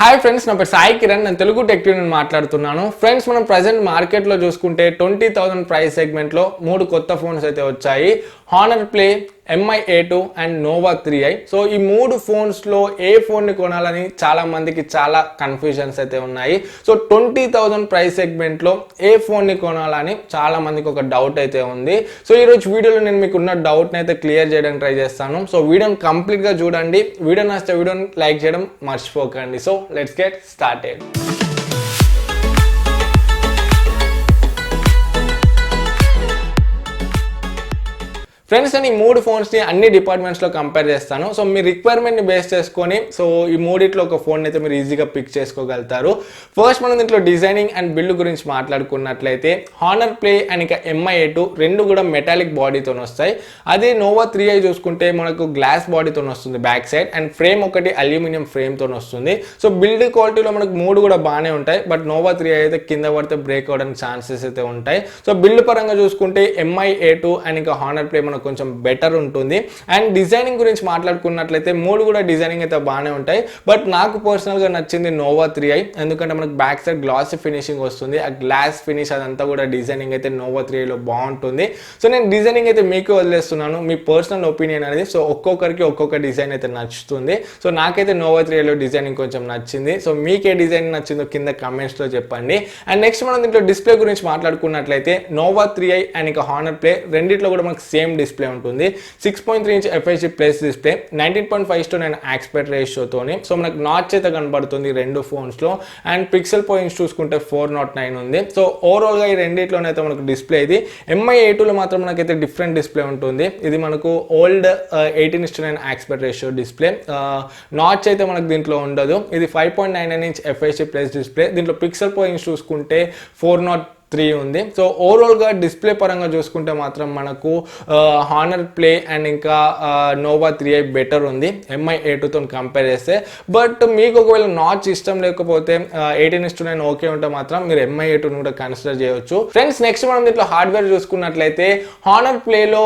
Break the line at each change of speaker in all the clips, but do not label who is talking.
Hi friends, నా పేరు సాయి కిరణ్. నేను తెలుగు టెక్ యూనియన్ మాట్లాడుతున్నాను. ఫ్రెండ్స్, మనం ప్రజెంట్ మార్కెట్లో చూసుకుంటే 20,000 ప్రైస్ సెగ్మెంట్లో 3 కొత్త ఫోన్స్ అయితే వచ్చాయి. Honor play, MI A2 and Nova 3i. So ఈ 3 ఫోన్స్లో ఏ ఫోన్ని కొనాలని చాలా మందికి చాలా కన్ఫ్యూజన్స్ అయితే ఉన్నాయి. సో 20,000 ప్రైస్ సెగ్మెంట్లో ఏ ఫోన్ని కొనాలని చాలా మందికి ఒక డౌట్ అయితే ఉంది. సో ఈరోజు వీడియోలో నేను మీకు ఉన్న డౌట్ని అయితే క్లియర్ చేయడానికి ట్రై చేస్తాను. సో వీడియోని కంప్లీట్గా చూడండి. వీడియో నచ్చితే వీడియోని లైక్ చేయడం మర్చిపోకండి. So let's get started. Friends, నేను ఈ 3 ఫోన్స్ని అన్ని డిపార్ట్మెంట్స్లో కంపేర్ చేస్తాను. సో మీ రిక్వైర్మెంట్ని బేస్ చేసుకొని సో ఈ మూడిట్లో ఒక ఫోన్ అయితే మీరు ఈజీగా పిక్ చేసుకోగలుగుతారు. ఫస్ట్ మనం దీంట్లో డిజైనింగ్ అండ్ బిల్డ్ గురించి మాట్లాడుకున్నట్లయితే హానర్ ప్లే అండ్ ఇంకా MI A2 రెండు కూడా మెటాలిక్ బాడీతో వస్తాయి. అదే నోవా 3i చూసుకుంటే మనకు గ్లాస్ బాడీతో వస్తుంది బ్యాక్ సైడ్, అండ్ ఫ్రేమ్ ఒకటి అల్యూమినియం ఫ్రేమ్తో వస్తుంది. సో బిల్డ్ క్వాలిటీలో మనకు 3 కూడా బాగానే ఉంటాయి. బట్ నోవా 3i అయితే కింద పడితే బ్రేక్ అవడానికి ఛాన్సెస్ అయితే ఉంటాయి. సో బిల్డ్ పరంగా చూసుకుంటే MI A2 అండ్ ఇంకా హానర్ ప్లే కొంచెం బెటర్ ఉంటుంది. అండ్ డిజైనింగ్ గురించి మాట్లాడుకున్నట్లయితే 3 కూడా డిజైనింగ్ అయితే బాగానే ఉంటాయి. బట్ నాకు పర్సనల్గా నచ్చింది నోవా 3i, ఎందుకంటే మనకు బ్యాక్ సైడ్ గ్లాసీ ఫినిషింగ్ వస్తుంది. ఆ గ్లాస్ ఫినిష్ అదంతా కూడా డిజైనింగ్ అయితే నోవా 3iలో బాగుంటుంది. సో నేను డిజైనింగ్ అయితే మీకు వదిలేస్తున్నాను, మీ పర్సనల్ ఒపీనియన్ అనేది. సో ఒక్కొక్కరికి ఒక్కొక్క డిజైన్ అయితే నచ్చుతుంది. సో నాకైతే నోవా 3iలో డిజైనింగ్ కొంచెం నచ్చింది. సో మీకే డిజైన్ నచ్చిందో కింద కమెంట్స్లో చెప్పండి. అండ్ నెక్స్ట్ మనం దీంట్లో డిస్ప్లే గురించి మాట్లాడుకున్నట్లయితే నోవా 3i అండ్ ఇంకా హానర్ ప్లే రెండిట్లో కూడా మనకు సేమ్ డిస్ప్లే ఉంటుంది. 6.3 inch FHD plus display, 19.5:9 aspect రేషియోతోని. సో మనకు నాచ్ అయితే కనబడుతుంది రెండు ఫోన్స్లో. అండ్ పిక్సెల్ పాయింట్స్ చూసుకుంటే 409 ఉంది. సో ఓవరాల్గా ఈ రెండిట్లోనైతే మనకు డిస్ప్లే ఇది. MI A2లో మాత్రం మనకైతే డిఫరెంట్ డిస్ప్లే ఉంటుంది. ఇది మనకు old 18:9 aspect ratio display. Notch అయితే మనకు దీంట్లో ఉండదు. ఇది 5.99 ఇంచ్ FHD ప్లస్ డిస్ప్లే. దీంట్లో పిక్సెల్ పాయింట్స్ చూసుకుంటే 403 ఉంది. సో ఓవరాల్గా డిస్ప్లే పరంగా చూసుకుంటే మాత్రం మనకు హానర్ ప్లే అండ్ ఇంకా నోవా 3i బెటర్ ఉంది MI A2తో కంపేర్ చేస్తే. బట్ మీకు ఒకవేళ నాచ్ ఇష్టం లేకపోతే 18:9 ఓకే ఉంటే మాత్రం మీరు MI A2ని కూడా కన్సిడర్ చేయవచ్చు. ఫ్రెండ్స్, నెక్స్ట్ మనం దీంట్లో హార్డ్వేర్ చూసుకున్నట్లయితే హానర్ ప్లేలో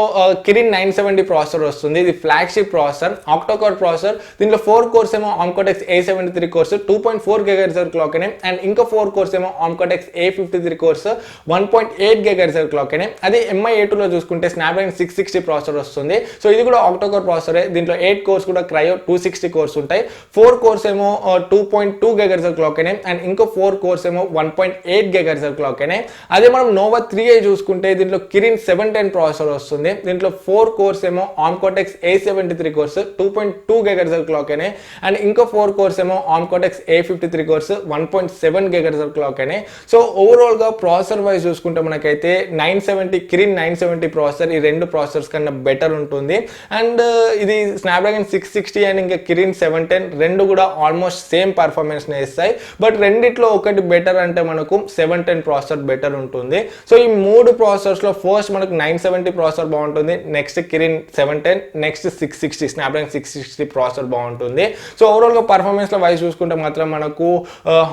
కిరిన్ 970 ప్రాసెసర్ వస్తుంది. ఇది ఫ్లాగ్షిప్ ప్రాసెసర్, ఆక్టోకోర్ ప్రాసెసర్. దీంట్లో 4 కోర్స్ ఏమో Armcortex A73 course 2.4 GHz clock అనే, అండ్ ఇంకా 4 కోర్స్ ఏమో Armcortex A53 course 1.8 GHz clock అనే. అదే MI A2లో చూసుకుంటే స్నాప్డ్రాగన్ 660 ప్రాసెసర్ వస్తుంది. సో ఇది కూడా ఆక్టోకోర్ ప్రాసెసరే. దీంట్లో 8 కోర్స్ కూడా క్రయో 260 కోర్స్ ఉంటాయి. 4 కోర్స్ ఏమో 2.2 GHz క్లాక్ అనే, అండ్ ఇంకో 4 కోర్స్ ఏమో 1.8 GHz క్లాక్ అనే. అదే మనం నోవా 3i చూసుకుంటే దీంట్లో కిరిన్ 710 ప్రాసెసర్ వస్తుంది. దీంట్లో 4 కోర్స్ ఏమో Armcortex A73 course 2.2 GHz clock అనే, అండ్ ఇంకో 4 కోర్స్ ఏమో Armcortex A53 course 1.7 GHz clock అనే. సో ఓవరాల్గా ప్రాసెసర్ వైజ్ చూసుకుంటే మనకైతే 970 కిరిన్ 970 ప్రాసెసర్ ఈ రెండు ప్రాసెసర్స్ కన్నా బెటర్ ఉంటుంది. అండ్ ఇది స్నాప్డ్రాగన్ 660 అండ్ ఇంకా కిరిన్ 710 రెండు కూడా ఆల్మోస్ట్ సేమ్ పర్ఫార్మెన్స్ని ఇస్తాయి. బట్ రెండిట్లో ఒకటి బెటర్ అంటే మనకు 710 ప్రాసెసర్ బెటర్ ఉంటుంది. సో ఈ 3 ప్రాసెసర్స్లో ఫస్ట్ మనకు 970 ప్రాసెసర్ బాగుంటుంది, next Kirin 710, next 660 Snapdragon 660 processor బాగుంటుంది. సో ఓవరాల్గా పర్ఫార్మెన్స్లో వైజ్ చూసుకుంటే మాత్రం మనకు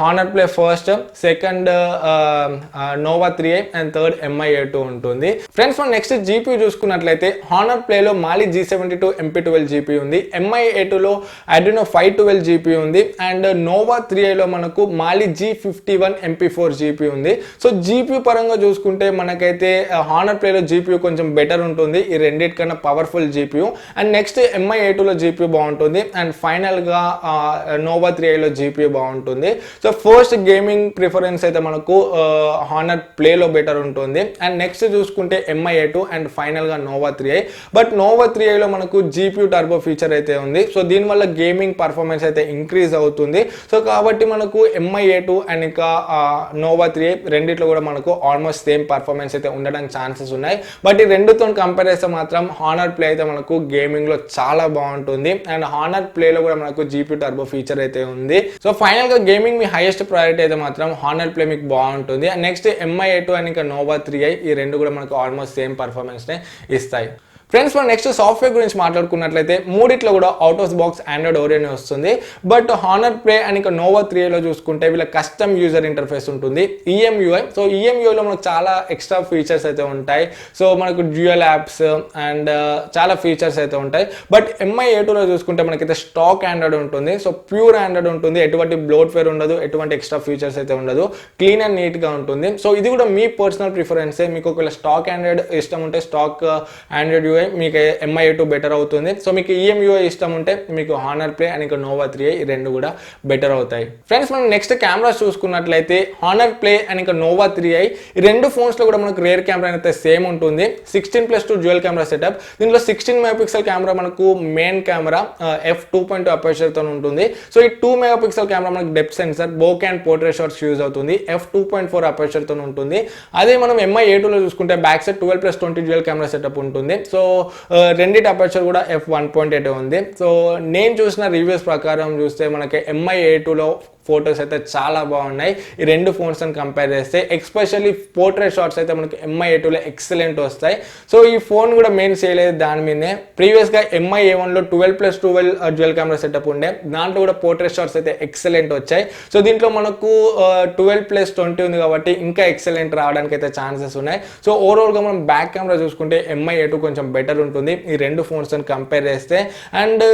Honor play first, second Nova 3i and third MI A2 ఉంటుంది. ఫ్రెండ్స్, మనం నెక్స్ట్ GPU చూసుకున్నట్లయితే హానర్ ప్లేలో మాలి G72 MP12 GPU ఉంది. MI A2లో Adreno 512 GPU ఉంది. అండ్ నోవా 3iలో మనకు మాలి G51 MP4 GPU ఉంది. సో GPU పరంగా చూసుకుంటే మనకైతే హానర్ ప్లేలో GPU కొంచెం బెటర్ ఉంటుంది, ఈ రెండింటికన్నా powerful GPU. And next MI A2లో GPU బాగుంటుంది. అండ్ ఫైనల్గా నోవా 3iలో GPU బాగుంటుంది. సో ఫస్ట్ గేమింగ్ ప్రిఫరెన్స్ అయితే మనకు హానర్ ప్లేలో బెటర్ ఉంటుంది. అండ్ నెక్స్ట్ చూసుకుంటే MI A2 అండ్ ఫైనల్గా నోవా 3i. బట్ నోవా 3iలో మనకు GPU టర్బో ఫీచర్ అయితే ఉంది. సో దీనివల్ల గేమింగ్ పర్ఫార్మెన్స్ అయితే ఇంక్రీజ్ అవుతుంది. సో కాబట్టి మనకు MI A2 అండ్ ఇంకా నోవా 3i రెండిట్లో కూడా మనకు ఆల్మోస్ట్ సేమ్ పర్ఫార్మెన్స్ అయితే ఉండడానికి ఛాన్సెస్ ఉన్నాయి. బట్ ఈ రెండుతో కంపేర్ చేస్తే మాత్రం హానర్ ప్లే అయితే మనకు గేమింగ్లో చాలా బాగుంటుంది. అండ్ హానర్ ప్లేలో కూడా మనకు GPU టర్బో ఫీచర్ అయితే ఉంది. సో ఫైనల్గా గేమింగ్ మీ హైయెస్ట్ ప్రయారిటీ అయితే మాత్రం హానర్ ప్లే మీకు బాగుంటుంది. And next MI A2 and ఇంకా నోవా 3i ఈ రెండు కూడా మనకు ఆల్మోస్ట్ సేమ్ పర్ఫార్మెన్స్నే ఇస్తాయి. ఫ్రెండ్స్ మనం నెక్స్ట్ సాఫ్ట్వేర్ గురించి మాట్లాడుకున్నట్లయితే మూడిట్లో కూడా out of box Android Oreo వస్తుంది. బట్ హానర్ ప్లే అండ్ ఇంకా నోవా 3లో చూసుకుంటే వీళ్ళ కస్టమ్ యూజర్ ఇంటర్ఫేస్ ఉంటుంది EMUI. సో EMUIలో మనకు చాలా ఎక్స్ట్రా ఫీచర్స్ అయితే ఉంటాయి. సో మనకు డ్యూయల్ యాప్స్ అండ్ చాలా ఫీచర్స్ అయితే ఉంటాయి. బట్ MI A2లో చూసుకుంటే మనకైతే స్టాక్ ఆండ్రాయిడ్ ఉంటుంది. సో ప్యూర్ ఆండ్రాయిడ్ ఉంటుంది, ఎటువంటి బ్లోట్వేర్ ఉండదు, ఎటువంటి ఎక్స్ట్రా ఫీచర్స్ అయితే ఉండదు, క్లీన్ అండ్ నీట్గా ఉంటుంది. సో ఇది కూడా మీ పర్సనల్ ప్రిఫరెన్సే. మీకు ఒకవేళ స్టాక్ ఆండ్రాయిడ్ ఇష్టం ఉంటే స్టాక్ ఆండ్రాయిడ్ UI మీకు MI A2 బెటర్ అవుతుంది. సో మీకు EMUI ఇష్టం ఉంటే మీకు హానర్ ప్లే అండ్ ఇంకా నోవా 3i ఈ రెండు కూడా బెటర్ అవుతాయి. ఫ్రెండ్స్ మనం నెక్స్ట్ కెమెరాస్ చూసుకున్నట్లయితే హానర్ ప్లే అండ్ ఇంకా నోవా 3i ఈ రెండు ఫోన్స్లో కూడా మనకు రేర్ కెమెరా అయితే సేమ్ ఉంటుంది. 16+2 డ్యూయల్ కెమెరా సెటప్. దీంట్లో 16 మెగాపిక్సెల్ కెమెరా మనకు మెయిన్ కెమెరా f2.2 అపర్చర్తో ఉంటుంది. సో ఈ 2 మెగాపిక్సెల్ కెమెరా మనకు depth sensor, bokeh and portrait shots use అవుతుంది, f2.4 అపర్చర్తో ఉంటుంది. అదే మనం MI A2లో చూసుకుంటే back side 12+20 dual camera setup ఉంటుంది. సో రెండిటి అపర్చర్ కూడా f1.8 ఉంది. సో నేను చూసిన రివ్యూస్ ప్రకారం చూస్తే మనకి MI A2లో ఫొటోస్ అయితే చాలా బాగున్నాయి ఈ రెండు ఫోన్స్ అని కంపేర్ చేస్తే. ఎస్పెషల్లీ పోర్ట్రేట్ షాట్స్ అయితే మనకి MI A2లో ఎక్సలెంట్ వస్తాయి. సో ఈ ఫోన్ కూడా మెయిన్ చేయలేదు దాని మీదే. ప్రీవియస్గా MI A1లో 12+12 డ్యూయల్ కెమెరా సెటప్ ఉండే, దాంట్లో కూడా పోర్ట్రేట్ షాట్స్ అయితే ఎక్సలెంట్ వచ్చాయి. సో దీంట్లో మనకు 12+20 ఉంది కాబట్టి ఇంకా ఎక్సలెంట్ రావడానికి అయితే ఛాన్సెస్ ఉన్నాయి. సో ఓవరాల్గా మనం బ్యాక్ కెమెరా చూసుకుంటే MI A2 కొంచెం బెటర్ ఉంటుంది ఈ రెండు ఫోన్స్ అని కంపేర్ చేస్తే. అండ్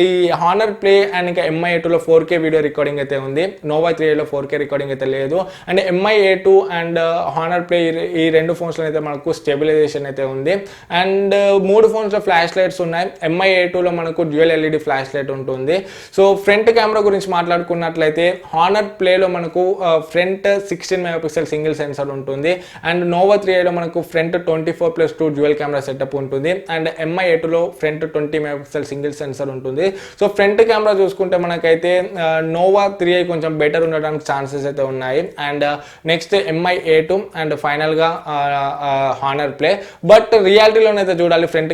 ఈ హానర్ ప్లే అండ్ ఇంకా MI A2లో 4K వీడియో రికార్డింగ్ అయితే ఉంది, నోవా 3లో 4K రికార్డింగ్ అయితే లేదు. And MI A2 and honour play ఈ రెండు ఫోన్స్లో అయితే మనకు స్టెబిలైజేషన్ అయితే ఉంది. అండ్ మూడు ఫోన్స్లో ఫ్లాష్ లైట్స్ ఉన్నాయి. MI A2లో మనకు డ్యూయల్ LED ఫ్లాష్ లైట్ ఉంటుంది. సో ఫ్రంట్ కెమెరా గురించి మాట్లాడుకున్నట్లయితే హానర్ ప్లేలో మనకు ఫ్రంట్ 16 మెగాపిక్సెల్ సింగిల్ సెన్సర్ ఉంటుంది. అండ్ నోవా 3లో మనకు ఫ్రంట్ 24+2 డ్యూయల్ కెమెరా సెటప్ ఉంటుంది. అండ్ MI A2లో ఫ్రంట్ 20 మెగాపిక్సెల్ సింగిల్ సెన్సర్ ఉంటుంది. సో ఫ్రంట్ కెమెరా చూసుకుంటే మనకైతే నోవా 3i కొంచెం బెటర్ ఉండడానికి ఛాన్సెస్ అయితే ఉన్నాయి. And next MI A2 and ఫైనల్గా హానర్ ప్లే. బట్ రియాలిటీలోనైతే చూడాలి ఫ్రంట్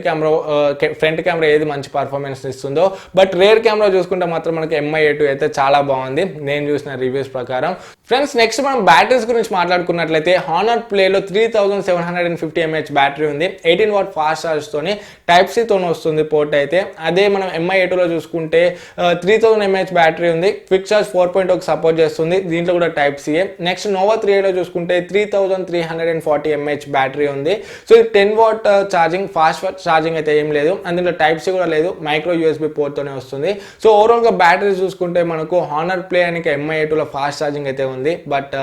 కెమెరా ఏది మంచి పర్ఫార్మెన్స్ ఇస్తుందో. బట్ రేర్ కెమెరా చూసుకుంటే మాత్రం మనకి MI A2 అయితే చాలా బాగుంది నేను చూసిన రివ్యూస్ ప్రకారం. ఫ్రెండ్స్ నెక్స్ట్ మనం బ్యాటరీస్ గురించి మాట్లాడుకున్నట్లయితే హానర్ ప్లేలో 3750 mAh బ్యాటరీ ఉంది, 18 వాట్ ఫాస్ట్ ఛార్జ్తోని టైప్ సి తోనే వస్తుంది పోర్ట్ అయితే. అదే మనం MI A2లో చూసుకుంటే 3000 mAh బ్యాటరీ ఉంది, క్విక్ ఛార్జ్ 4.0 సపోర్ట్ చేస్తుంది, దీంట్లో కూడా టైప్ సిఏ. నెక్స్ట్ నోవా 3iలో చూసుకుంటే 3340 mAh బ్యాటరీ ఉంది. సో ఇది 10 వాట్ ఛార్జింగ్, ఫాస్ట్ ఛార్జింగ్ అయితే ఏం లేదు, అండ్ దీంట్లో టైప్ సి కూడా లేదు, మైక్రో USB పోర్ట్తోనే వస్తుంది. సో ఓవరాల్గా బ్యాటరీ చూసుకుంటే మనకు హానర్ ప్లే అని MI A2లో ఫాస్ట్ ఛార్జింగ్ అయితే ఉంది. బట్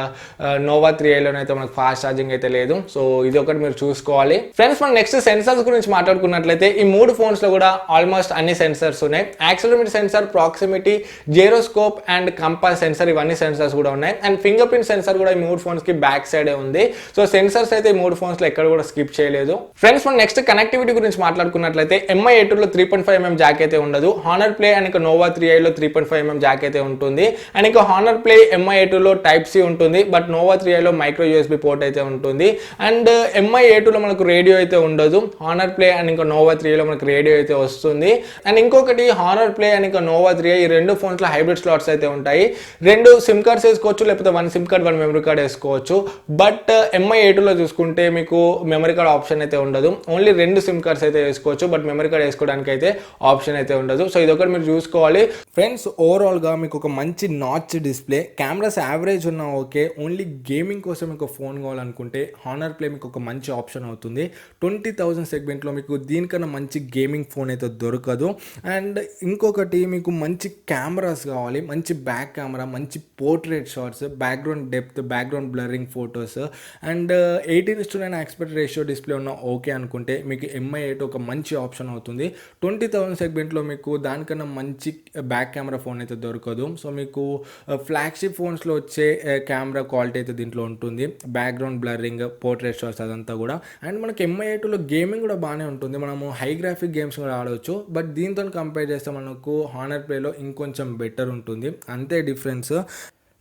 నోవా 3iలోనైతే మనకు ఫాస్ట్ ఛార్జింగ్ అయితే లేదు. సో ఇది ఒకటి మీరు చూసుకోవాలి. ఫ్రెండ్స్ మనం నెక్స్ట్ సెన్సర్స్ గురించి మాట్లాడుకున్నట్లయితే ఈ మూడు ఫోన్స్లో కూడా ఆల్మోస్ట్ అన్ని సెన్సర్స్ ఉన్నాయి. Accelerometer sensor, proximity, gyroscope and compass sensor ఇవన్నీ సెన్సర్స్ కూడా ఉన్నాయి. అండ్ ఫింగర్ ప్రింట్ సెన్సర్ కూడా ఈ మూడు ఫోన్స్ కి బ్యాక్ సైడే ఉంది. సో సెన్సర్స్ అయితే ఈ మూడు ఫోన్స్ లో ఎక్కడ కూడా స్కిప్ చేయలేదు. ఫ్రెండ్స్ మనం నెక్స్ట్ కనెక్టివిటీ గురించి మాట్లాడుకున్నట్లయితే MI A2లో 3.5mm జాక్ అయితే ఉండదు. హానర్ ప్లే అండ్ ఇంకా నోవా 3iలో 3.5mm జాక్ అయితే ఉంటుంది. అండ్ ఇంకా హానర్ ప్లే MI A2లో టైప్ సి ఉంటుంది, బట్ నోవా 3iలో మైక్రో USB పోర్ట్ అయితే ఉంటుంది. అండ్ MI A2లో మనకు రేడియో అయితే ఉండదు. హానర్ ప్లే అండ్ ఇంకా నోవా 3iలో మనకు రేడియో అయితే వస్తుంది. అండ్ ఇంకొకటి హానర్ ప్లే అండ్ ఇంకా నోవా 3i ఈ రెండు ఫోన్స్ లో హైబ్రిడ్ స్లాట్స్ అయితే ఉంటాయి. రెండు సిమ్ కార్డ్స్ వేసుకోవచ్చు, లేకపోతే 1 సిమ్ కార్డ్ 1 మెమరీ కార్డ్ వేసుకోవచ్చు. బట్ MI A2లో చూసుకుంటే మీకు మెమరీ కార్డ్ ఆప్షన్ అయితే ఉండదు, ఓన్లీ 2 సిమ్ కార్డ్స్ అయితే వేసుకోవచ్చు, బట్ మెమరీ కార్డ్ వేసుకోవడానికి అయితే ఆప్షన్ అయితే ఉండదు. సో ఇది ఒకటి మీరు చూసుకోవాలి. ఫ్రెండ్స్ ఓవరాల్గా మీకు ఒక మంచి నాచ్ డిస్ప్లే, కెమెరాస్ యావరేజ్ ఉన్నా ఓకే, ఓన్లీ గేమింగ్ కోసం మీకు ఫోన్ కావాలనుకుంటే హానర్ ప్లే మీకు ఒక మంచి ఆప్షన్ అవుతుంది. 20,000 సెగ్మెంట్లో మీకు దీనికన్నా మంచి గేమింగ్ ఫోన్ అయితే దొరకదు. అండ్ ఇంకొకటి మీకు మంచి కెమెరాస్ కావాలి, మంచి బ్యాక్ కెమెరా, మంచి portrait shots, background depth, background blurring photos and 18:9 aspect ratio display ఉన్న ఓకే అనుకుంటే మీకు MI A2 ఒక మంచి ఆప్షన్ అవుతుంది. 20,000 సెగ్మెంట్లో మీకు దానికన్నా మంచి బ్యాక్ కెమెరా ఫోన్ అయితే దొరకదు. సో మీకు ఫ్లాగ్షిప్ ఫోన్స్లో వచ్చే కెమెరా క్వాలిటీ అయితే దీంట్లో ఉంటుంది, బ్యాక్గ్రౌండ్ బ్లరింగ్, పోర్ట్రేట్ షాట్స్ అదంతా కూడా. అండ్ మనకి MI A2లో గేమింగ్ కూడా బాగానే ఉంటుంది, మనము హై గ్రాఫిక్ గేమ్స్ కూడా ఆడవచ్చు. బట్ దీంతో కంపేర్ చేస్తే మనకు హానర్ ప్లేలో ఇంకొంచెం బెటర్ ఉంటుంది, అంతే డిఫరెన్స్.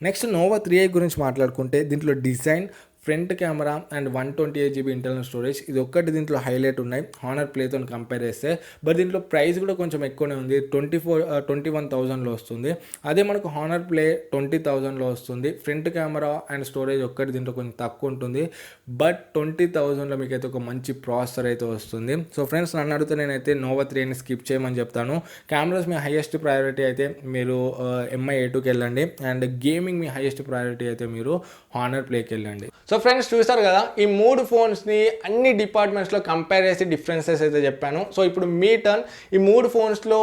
నెక్స్ట్ నోవా 3i గురించి మాట్లాడుకుంటే దీంట్లో design, front camera and 128GB internal storage ఇది ఒక్కటి దీంట్లో హైలైట్ ఉన్నాయి హానర్ ప్లేతో కంపేర్ చేస్తే. బట్ దీంట్లో ప్రైస్ కూడా కొంచెం ఎక్కువనే ఉంది, 21,000లో వస్తుంది. అదే మనకు హానర్ ప్లే 20,000లో వస్తుంది. ఫ్రంట్ కెమెరా అండ్ స్టోరేజ్ ఒక్కటి దీంట్లో కొంచెం తక్కువ ఉంటుంది, బట్ 20,000లో మీకు అయితే ఒక మంచి ప్రాసెసర్ అయితే వస్తుంది. సో ఫ్రెండ్స్ నన్ను అడిగితే నేనైతే నోవా 3 స్కిప్ చేయమని చెప్తాను. కెమెరాస్ మీ హైయెస్ట్ ప్రయారిటీ అయితే మీరు MI A2కి వెళ్ళండి, and gaming me highest priority అయితే మీరు హానర్ ప్లేకి వెళ్ళండి. సో ఫ్రెండ్స్ చూస్తారు కదా, ఈ 3 ఫోన్స్ని అన్ని డిపార్ట్మెంట్స్లో కంపేర్ చేసి డిఫరెన్సెస్ అయితే చెప్పాను. సో ఇప్పుడు మీ టర్న్. ఈ 3 ఫోన్స్లో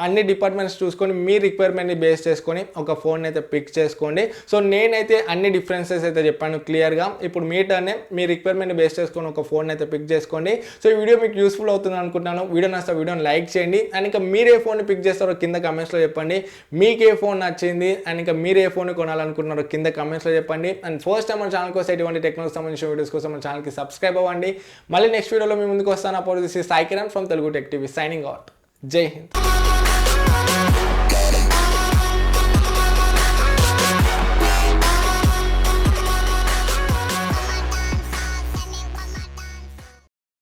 అన్ని డిపార్ట్మెంట్స్ చూసుకొని మీ రిక్వైర్మెంట్ని బేస్ చేసుకొని ఒక ఫోన్ అయితే పిక్ చేసుకోండి. సో నేనైతే అన్ని డిఫరెన్సెస్ అయితే చెప్పాను క్లియర్గా. ఇప్పుడు మీ టర్నే, మీ రిక్వైర్మెంట్ని బేస్ చేసుకొని ఒక ఫోన్ అయితే పిక్ చేసుకోండి. సో ఈ వీడియో మీకు యూస్ఫుల్ అవుతుంది అనుకుంటున్నాను. వీడియో నచ్చితే వీడియోని లైక్ చేయండి, అండ్ ఇంకా మీరు ఏ ఫోన్ని పిక్ చేస్తారో కింద కమెంట్స్లో చెప్పండి. మీకు ఏ ఫోన్ నచ్చింది అండ్ ఇంకా మీరు ఏ ఫోన్ కొనాలనుకుంటున్నారో కింద కమెంట్స్లో చెప్పండి. అండ్ ఫస్ట్ టైం మన ఛానల్ కోసం ఇటువంటి టెక్నాలజీ సంబంధించిన వీడియోస్ కోసం మన ఛానల్కి సబ్స్క్రైబ్ అవ్వండి. మళ్ళీ నెక్స్ట్ వీడియోలో మీ ముందుకు వస్తాను. అప్పుడు this is Sai Kiran from Telugu tech TV signing out. జై హింద్.